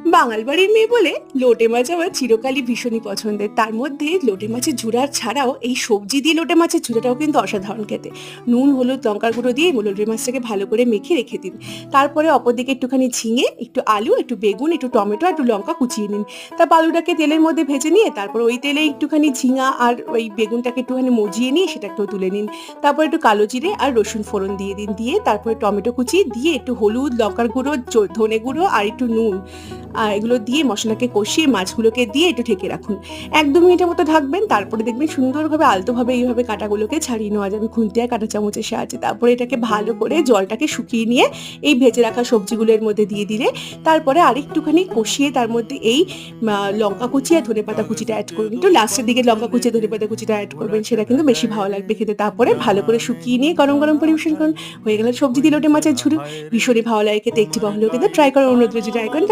বাঙাল বাড়ির মেয়ে বলে লোটে মাছ আমার চিরকালই ভীষণই পছন্দের। তার মধ্যে লোটে মাছের ঝুরা ছাড়াও এই সবজি দিয়ে লোটে মাছের ঝুরাটাও কিন্তু অসাধারণ খেতে। নুন হলুদ লঙ্কার গুঁড়ো দিয়ে লোটে মাছটাকে ভালো করে মেখে রেখে দিন। তারপরে অপরদিকে একটুখানি ঝিঙে, একটু আলু, একটু বেগুন, একটু টমেটো আর একটু লঙ্কা কুচিয়ে নিন। তারপর আলুটাকে তেলের মধ্যে ভেজে নিয়ে তারপর ওই তেলে একটুখানি ঝিঙা আর ওই বেগুনটাকে একটুখানি মজিয়ে নিয়ে সেটা একটু তুলে নিন। তারপর একটু কালো জিরে আর রসুন ফোড়ন দিয়ে দিন, দিয়ে তারপরে টমেটো কুচি দিয়ে একটু হলুদ লঙ্কার গুঁড়ো ধনে গুঁড়ো আর একটু নুন এগুলো দিয়ে মশলাকে কষিয়ে মাছগুলোকে দিয়ে একটু ঢেকে রাখুন। 1-2 মিনিটের মতো ঢাকবেন, তারপরে দেখবেন সুন্দরভাবে আলতোভাবে এইভাবে কাঁটাগুলোকে ছাড়িয়ে নেওয়া যাবে খুন্তি আর কাঁটা চামচের সাহায্যে। তারপরে এটাকে ভালো করে জলটাকে শুকিয়ে নিয়ে এই ভেজে রাখা সবজিগুলোর মধ্যে দিয়ে দিলে তারপরে আরেকটুখানি কষিয়ে তার মধ্যে এই লঙ্কা কুচি আর ধনেপাতা কুচিটা অ্যাড করবেন। একটু লাস্টের দিকে লঙ্কা কুচি ধনেপাতা কুচিটা অ্যাড করবেন, সেটা কিন্তু বেশি ভালো লাগবে খেতে। তারপরে ভালো করে শুকিয়ে নিয়ে গরম গরম পরিবেশন করুন। হয়ে গেল সবজি দিয়ে লোটে মাছের ঝুড়ি। ভীষণই ভালো লাগে খেতে, একটি হলেও কিন্তু ট্রাই করার অনুরোধ রয়েছে, ট্রাই করেন।